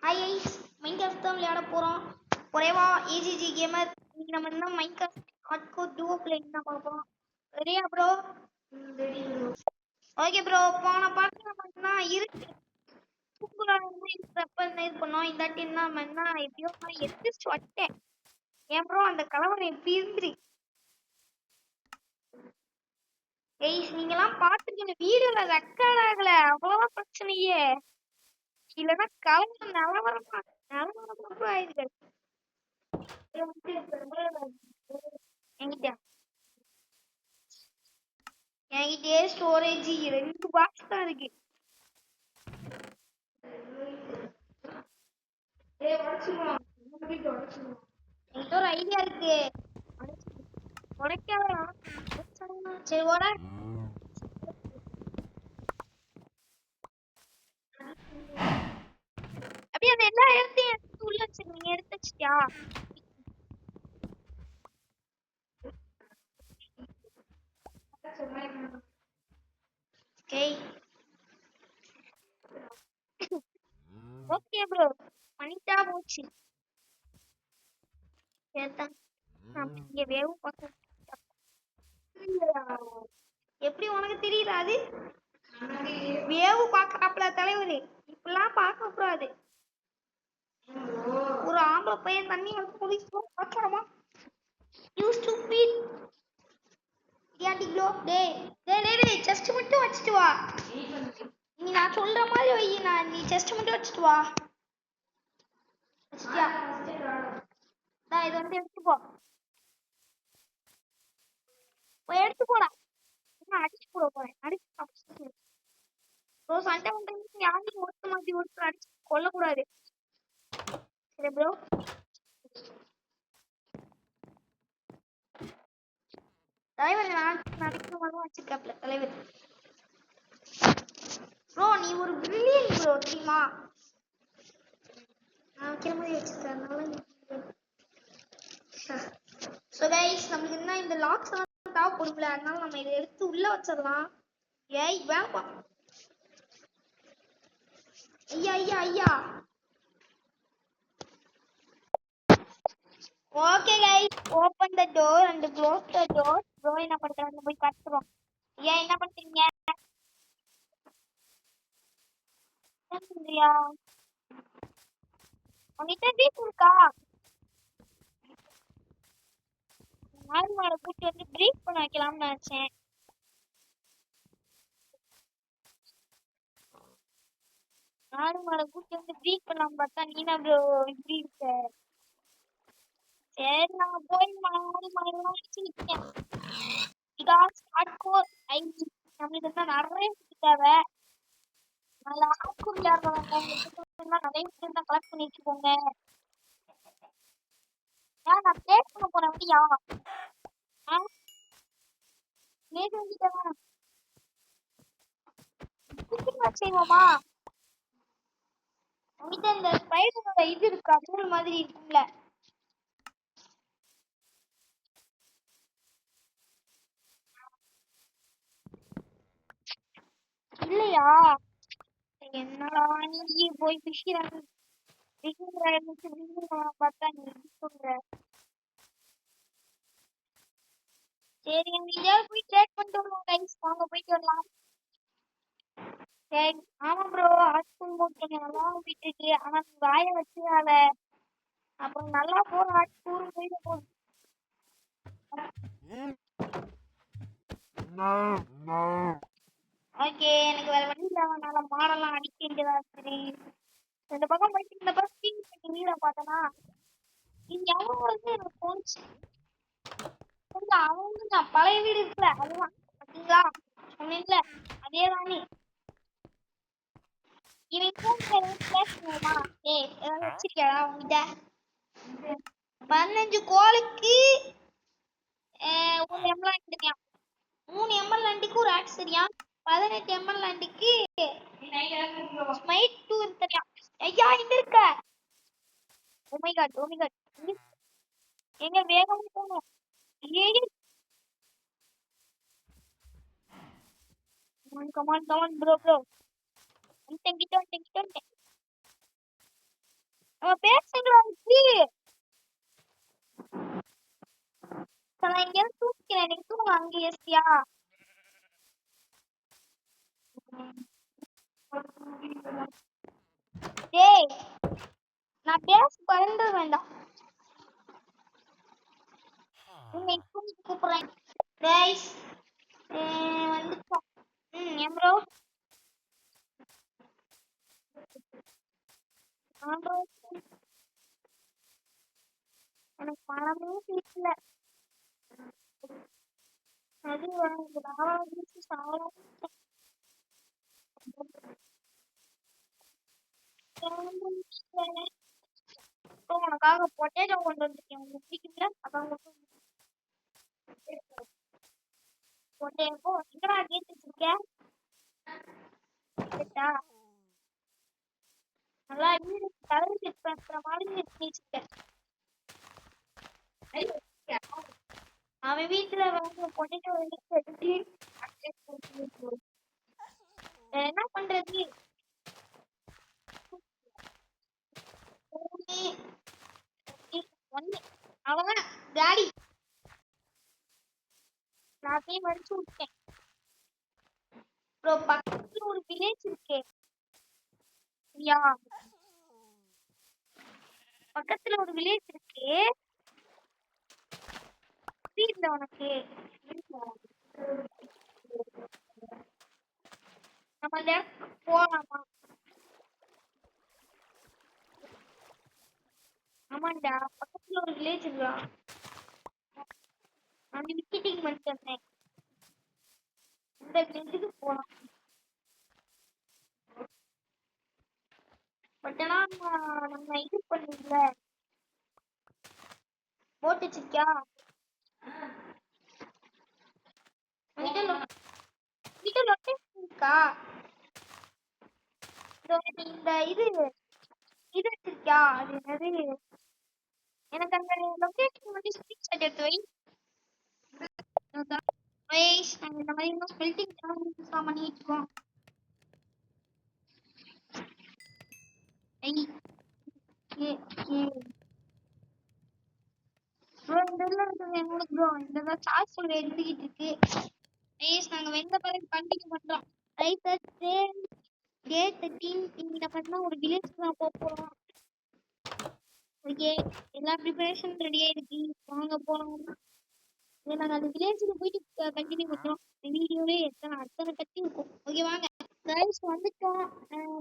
Hi ice Minecraft தான் விளையாட போகிறோம். குறைவா ஏஜிஜி கேமர். இன்னைக்கு நம்ம என்ன மைன்கிராஃப்ட் ஹார்ட்கோர் டூவோ பிளேயிங் தான் பார்க்க போகிறோம். ரெடியா ப்ரோ? Okay bro. போன பாட்டு நம்ம என்ன இருக்கு சூப்பராக இருக்கிறப்ப என்ன இது பண்ணோம். இந்த வாட்டி நம்ம என்ன எப்படியோ எதிர்த்து வட்டேன். ஏன் ப்ரோ அந்த கலவரம் எப்படி இருந்துரு ஐஸ்? நீங்களாம் பார்த்துருக்கீங்க, வீடியோல ரெக்கார்ட் ஆகல, அவ்வளோதான் பிரச்சனையே. இல்லைன்னா கலவரம் நிலவரமா ஆயிருக்கு. என்கிட்டயே ஸ்டோரேஜ் 2 பாக்ஸ் தான் இருக்கு. என்கிட்ட ஒரு ஐடியா இருக்கு. உடைக்காத சரி ஓட. அப்படியே அந்த எல்லா இடத்தையும் எடுத்து உள்ள வச்சிருக்கீங்க, எடுத்து வச்சிட்டியா? ஓகே ப்ரோ, பண்ணிட்டா போச்சு. இங்க வேவு பார்க்க எப்படி உனக்கு தெரியல? அது வேவு பார்க்கறாப்ல தலைவரு. இப்பெல்லாம் பார்க்க கூடாது. ஒரு ஆம்பளை பையன் தண்ணி வந்து குடிக்கும் பார்க்கணுமா? You stupid. க்ளோ டேய் டேய் டேய் டேய், செஸ்ட் மட்டும் வச்சிட்டு வா. நீ நான் சொல்ற மாதிரி வை. நீ செஸ்ட் மட்டும் வச்சிட்டு வா. வச்சிட்டியா? நான் இதை வந்து எடுத்து போ. எடுத்து போடா. நான் அடிச்சு போட போறேன். அடிச்சு ப்ரோ சண்டை பண்றீங்க. யாரையும் ஒருத்தர் அடிச்சு கொல்லக்கூடாது. சரி ப்ரோ. தலைவர் நடக்கிற மாதிரி வச்சிருக்காப்ல தலைவர். ப்ரோ நீ ஒரு பிரில்லியன்ட் ப்ரோ, தெரியுமா? நான் வைக்கிற மாதிரி வச்சிருக்கேன். ஸோ கைஸ், நமக்கு என்ன இந்த லாக்ஸ் எல்லாம் தேவைப்படும்ல, அதனால நம்ம இதை எடுத்து உள்ள வச்சிடலாம். ஏய் வேப்பா. ஐயா ஐயா ஐயா. Okay guys, open the door and close the door. Bro என்ன பண்றாங்க போய் பார்த்துறோம். ஏன் என்ன பண்றீங்க? உங்ககிட்ட பீஃப் இருக்கா? ஆடு மாடை கூட்டி வந்து பிரீஃப் பண்ண வைக்கலாம்னு நினைச்சேன். ஆடு மாடை கூட்டி வந்து பிரீஃப் பண்ணலாம் பார்த்தா நீனா ப்ரோ இப்படி இருக்க. சரி நான் போய் ஆடு மாடெல்லாம் அடிச்சு நிற்கேன். நம்மளுக்கு தான் நிறைய தேவை. நல்ல ஆட்கூர் விளையாடுறவங்க நிறைய பேர் தான் கலெக்ட் பண்ணி வச்சுக்கோங்க. ஏன் நான் பிளே பண்ண போறேன் அப்படியா? செய்வோமா? உங்ககிட்ட இந்த ஸ்பைடரோட இது இருக்கா? அசல் மாதிரி இருக்கும்ல. இல்லையா? என்னடா நீ போய் பிஷிறாங்க பார்த்தா நீ சொல்ற. சரி எங்கேயாவது போய் ட்ரேட் பண்ணிட்டு வருவோம் கைஸ். வாங்க போயிட்டு வரலாம். சரி ஆமா ப்ரோ, ஹாஸ்டல் போட்டு நல்லா போயிட்டு இருக்கு. ஆனா வாய வச்சுக்காத, அப்புறம் நல்லா போற ஹாஸ்டல் போயிட போகுது. ஓகே, எனக்கு வேற வழி இல்லாதனால மாடெல்லாம் அடிக்க வேண்டியதா சரி. இந்த பக்கம் போயிட்டு இந்த பக்கம் வீட பார்த்தனா இங்க அவங்க வந்து எனக்கு தோணுச்சு. அவங்க தான் பழைய வீடு இருக்குல்ல, அதுதான் பாத்தீங்களா? சொன்னேன்ல அதே தானே. இவன் பேசணுமா? ஏதாவது வச்சிருக்கா உங்ககிட்ட? 15 கோலுக்கு ஒரு எம்எல்ஏ, 3 எம்எல்ஏக்கு ஒரு ஆக்ஸ் சரியா? 18 எம்எல்ஏக்கு ஸ்மைட் 2 தெரியா? ஐயா இங்க இருக்க. Oh my god. எங்க வேகமா போகணும். Come on bro. வந்துட்டேன். நம்ம பேசுங்களா நான் எங்கேயாவது தூக்கிறேன், நீங்க தூங்க அங்கே எஸ்டியா. டேய் நான் பேச பறந்து வேண்டாம், நீங்க தூங்கி கூப்பிடுறேன். கைஸ் வந்துட்டோம். ஏன் ப்ரோ? எனக்கு பணமே இல்ல. அது உனக்காக பொட்டேட்டோ கொண்டு வந்திருக்கேன், உங்களுக்கு பிடிக்கும்ல? அதான் பொட்டேட்டோ எங்கடா கேட்டு வச்சிருக்கேன்? நல்லா வீடு கலர் செட் பண்ற மாதிரி வச்சிருக்கேன். அவன் வீட்டுல வந்து பொட்டேட்டோ எடுத்து என்ன பண்றது? அவ்வளவுதான் டாடி, நான் போய் மடிச்சு விட்டேன். ப்ரோ பக்கத்துல ஒரு வில்லேஜ் இருக்கு, சரியா? பக்கத்துல ஒரு வில்லேஜ் இருக்கு, புரியல உனக்கு? நம்ம அந்த இடத்துக்கு போலாமா? ஆமாண்டா, பக்கத்துல ஒரு வில்லேஜ் இருக்கா, நான் விசிட்டிங் பண்ணிட்டு வந்தேன். இந்த வில்லேஜுக்கு போலாம். பட் ஆனா நம்ம இது பண்ணல, போட்டு வச்சிருக்கியா? வீட்டு லொகேஷன் இருக்கா? இந்த இது இது வச்சிருக்கியா? அது என்னது, எனக்கு அந்த லொகேஷன் வந்து ஸ்கிரீன்ஷாட் எடுத்து வை. வயசு நாங்கள் இந்த மாதிரி இன்னும் ஸ்பெல்டிங் பண்ணிட்டு இருக்கோம். எழுதிக்கிட்டு இருக்கு. நாங்க வெந்த பிறகு கண்டினியூ பண்றோம். ஒரு வில்லேஜ் தான் போறோம். ஓகே, எல்லா ப்ரிப்பரேஷன் ரெடியா இருக்கு, வாங்க போறோம். நாங்க அந்த வில்லேஜுக்கு போயிட்டு கண்டினியூ பண்றோம். வீடியோவே அத்தனை கட்டி இருக்கும். ஓகே வாங்க கைஸ், வந்துட்டோம்.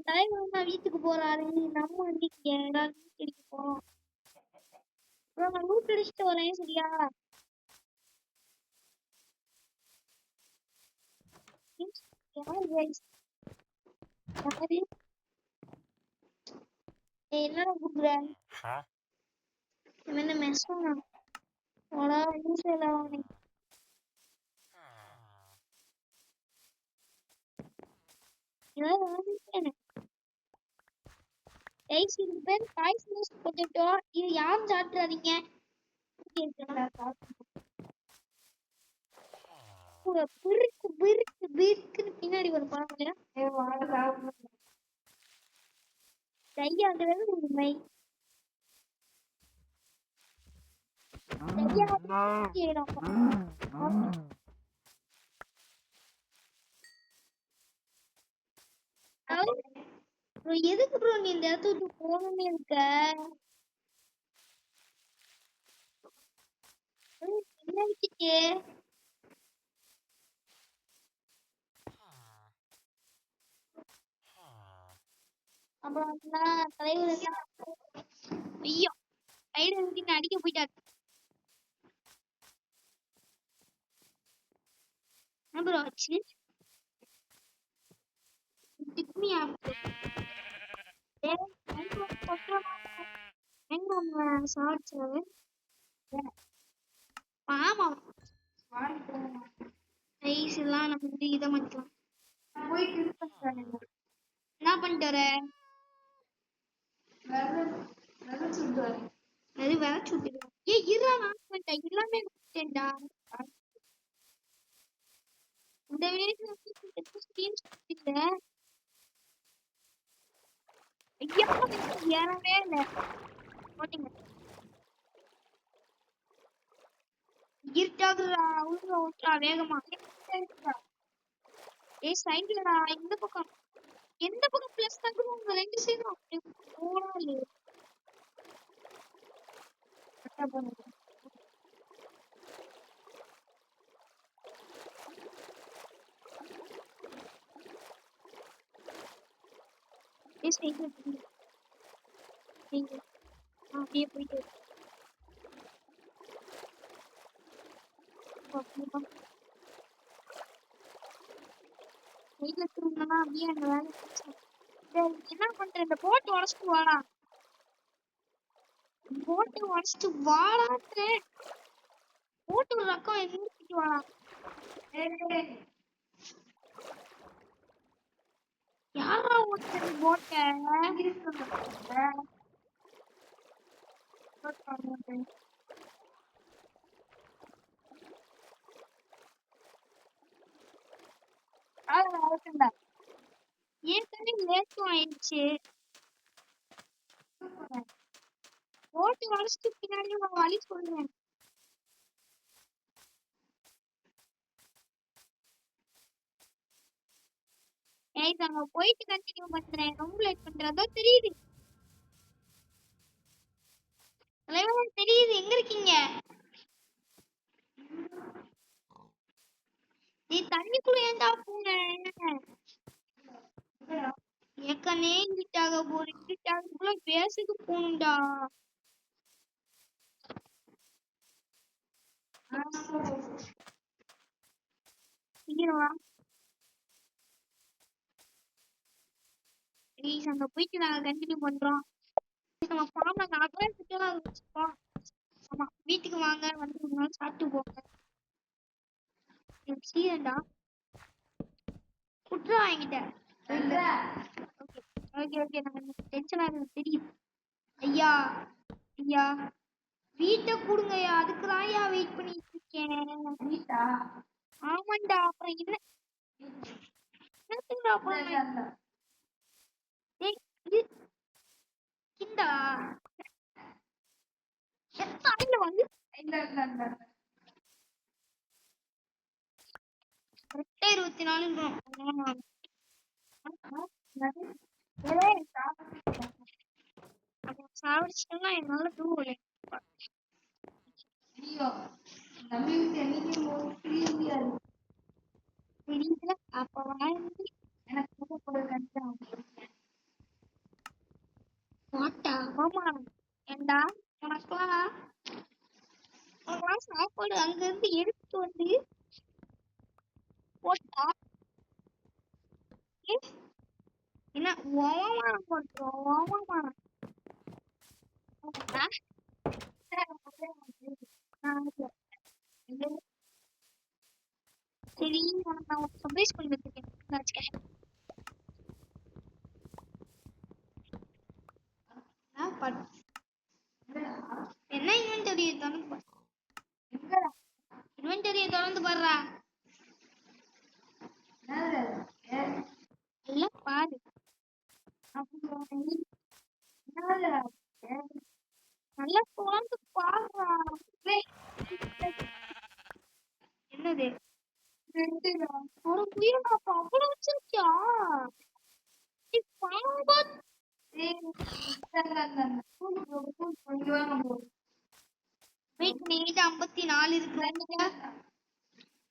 தலைவர் தான் வீட்டுக்கு போறாரு, நம்ம வந்து எல்லாரும் வீட்டுக்கு போறோம். நான் லூட் அடிச்சுட்டு வரேன், சரியா? என்னடா கூப்பிடுற? என்ன மெஸ்ஸா? போடா யூஸ்ல அவனை. இது பேர் டாய்ஸ் நியூஸ் போட்டுட்டோ, இது யாரும் சாப்பிடாதீங்க. பிறுக்கு பிறுக்கு பிறுக்குன்னு பின்னாடி ஒரு பாருங்க. கையாகிறது உண்மை. எதுக்கு ப்ரோ நீ இந்த இடத்த விட்டு போகணும்னு இருக்க? என்ன விட்டுட்டு அப்புறம் தலைவர் ஐயோ கையில அடிக்க போயிட்டாரு. ப்ரோ ஆச்சு ஆமா ஐஸ் எல்லாம் நம்ம வந்து இதை மாட்டோம். என்ன பண்ணிட்டு வர? அது வேற சுட்டுருவோம். இருடா, நான் பண்ணிட்டேன் எல்லாமே பண்ணிட்டேன்டா. இந்த வீடியோ இல்ல ஐயா ஏறவே இல்லை போட்டீங்க இருட்டாகுறா உள்ள ஓட்டுறா வேகமா ஏய் சைடுலடா இந்த பக்கம் எந்த பக்கம் பிளஸ் தங்குறோம் உங்க ரெண்டு சைடும் போறாளே ஏய் சைடுல அப்படியே போயிட்டு சைடுல திரும்பினா அப்படியே அந்த வேலை என்ன பண்ற இந்த போட்டு உடச்சிட்டு வாடா போட்டு உடச்சிட்டு வாடான்றே போட்டு ஒரு ரக்கம் எந்திரிச்சிட்டு வாடா யாரா ஒருத்தர் போட்ட ஏற்கனவே லேட்டும் ஆயிடுச்சு போட்டு உடச்சிட்டு பின்னாடி ஒரு வழி சொல்றேன் ஏய் அங்க போயிட்டு கண்டினியூ பண்றேன் ரொம்ப லேட் பண்றதோ தெரியுது தலைவன் தெரியுது எங்க இருக்கீங்க நீ தண்ணிக்குள்ள ஏன்டா போன ஏற்கனவே இங்கிட்டாக போற இங்கிட்டாக பேசுக்கு போகணும்டா சீக்கிரம் வா ப்ளீஸ் அங்க போயிட்டு நாங்க கண்டினியூ பண்றோம் நம்ம ஃபார்ம்ல நாங்களே சுத்தலாம் வச்சுப்போம் ஆமா வீட்டுக்கு வாங்க வந்து ஒரு நாள் சாப்பிட்டு போங்க எனக்கு சீரண்டா குட்ரா என்கிட்ட ஓகே ஓகே ஓகே நம்ம டென்ஷன் ஆகுது தெரியும் ஐயா ஐயா வீட்டை கொடுங்கய்யா அதுக்குதான் ஐயா வெயிட் பண்ணிட்டு இருக்கேன் வீட்டா ஆமாண்டா அப்புறம் என்ன என்னத்துக்குடா அப்புறம் ஏய் இது கிண்டா எத்தாயில வந்து கரெக்டா 24 சாவடிச்சிட்டா என்னால தூங்கல தெரியல அப்ப வாழ்ந்து மாட்டா ஆமா ஏண்டா உனக்கெல்லாம் சாப்பாடு அங்க இருந்து எடுத்து வந்து போட்டா என்ன ஓமானம் பண்றோம் ஓமானம் சரி உனக்கு நான் ஒரு சர்ப்ரைஸ் பண்ணி வச்சிருக்கேன் என்ன இன்வென்டரியை திறந்து இன்வென்டரியை திறந்து பாடுறா எல்லாம் பாரு நல்லா திறந்து பாடுறா என்னது ஒரு உயிரை அவ்வளவு வச்சிருக்கியா வெயிட் நீங்கிட்ட 54 இருக்கு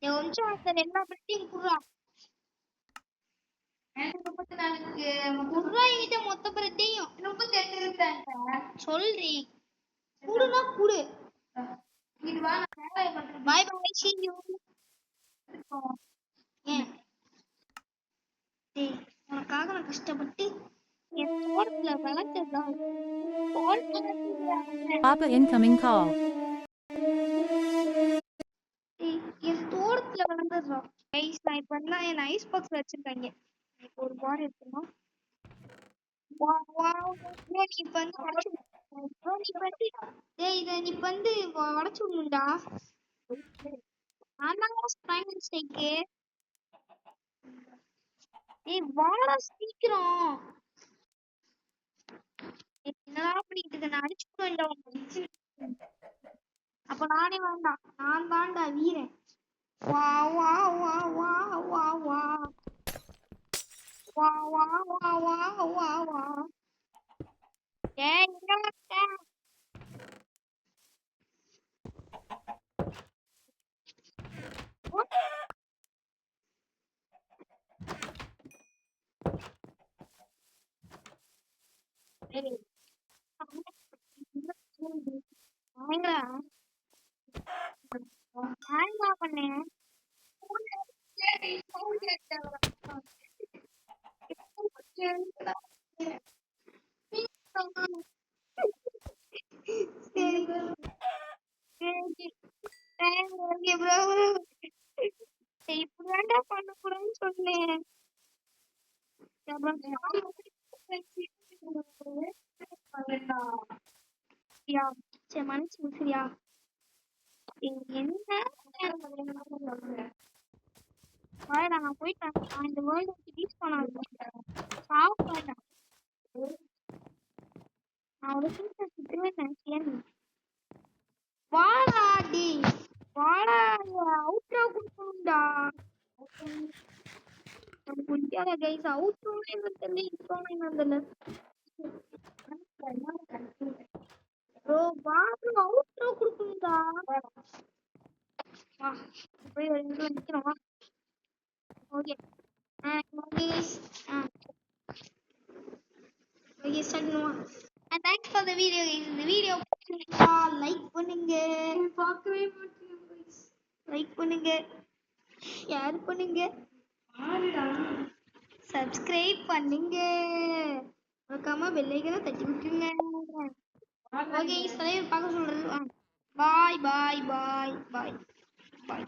கொஞ்சம் அந்த எல்லா பெட்டியும் குடுறா குடுறா என்கிட்ட மொத்த பெட்டியும் 38 இருக்கு சொல்றி குடுனா குடு பாய் பாய் see you உனக்காக நான் கஷ்டப்பட்டு என் தோட்டத்துல வளர்த்ததுதான் Papa incoming call. என் தோட்டத்துல வளர்ந்ததுதான் ஐஸ் நான் இப்ப என்ன என் ஐஸ் பாக்ஸ் வச்சிருக்காங்க இப்போ ஒரு பார் எடுத்துமா நீ இப்ப வந்து இத நீ வந்து உடச்சு விடணும்டா ஏய் வாடா சீக்கிரம் இருக்கேன், நான் அடிச்சுட்டு. அப்ப நானே வேண்டாம், நான் தான்டா வீரன். வா வா வா வா வா வா வா வா வா வா வா வா. ஏய் எங்க இருக்க? ஏய், வாங்கடா. நான் என்ன பண்ணேன்? சரி சரி சரி bro. இப்படிதான்டா பண்ணக்கூடாதுன்னு சொன்னேன். சரியா? சரி மன்னிச்சு சரியா? என்ன வாடா, நான் போயிட்டேன். நான் இந்த வேர்ல்டு ரிலீஸ் பண்ணாது சாப்பிட்டேன். நான் ஒரு சீசன் சுத்துவேன் நினைச்சேன். வாடா டி, வாடா, அவுட்ரோ கொடுக்கணும்டா. நமக்கு முடியாத கைஸ், அவுட்ரோனே வந்தல, இன்ட்ரோனே வந்தல. ப்ரோ வா ப்ரோ, அவுட்ரோ கொடுக்கணும்டா. வா போய் ஒரு நிமிஷம் நிக்கிறோம். வா ஓகே. ஓகே ஸ்டார்ட் பண்ணுவோம். And thanks for the video guys. இந்த வீடியோ பிடிச்சிருந்தா லைக் பண்ணுங்க. பார்க்கவே மாட்டீங்க guys. லைக் பண்ணுங்க, ஷேர் பண்ணுங்க, சப்ஸ்கிரைப் பண்ணுங்க, மறக்காம பெல் ஐகானை தட்டி விட்டுருங்க. ஓகே தலைவர் பார்க்க சொல்றது. பாய் பாய் பாய் பாய் பாய்.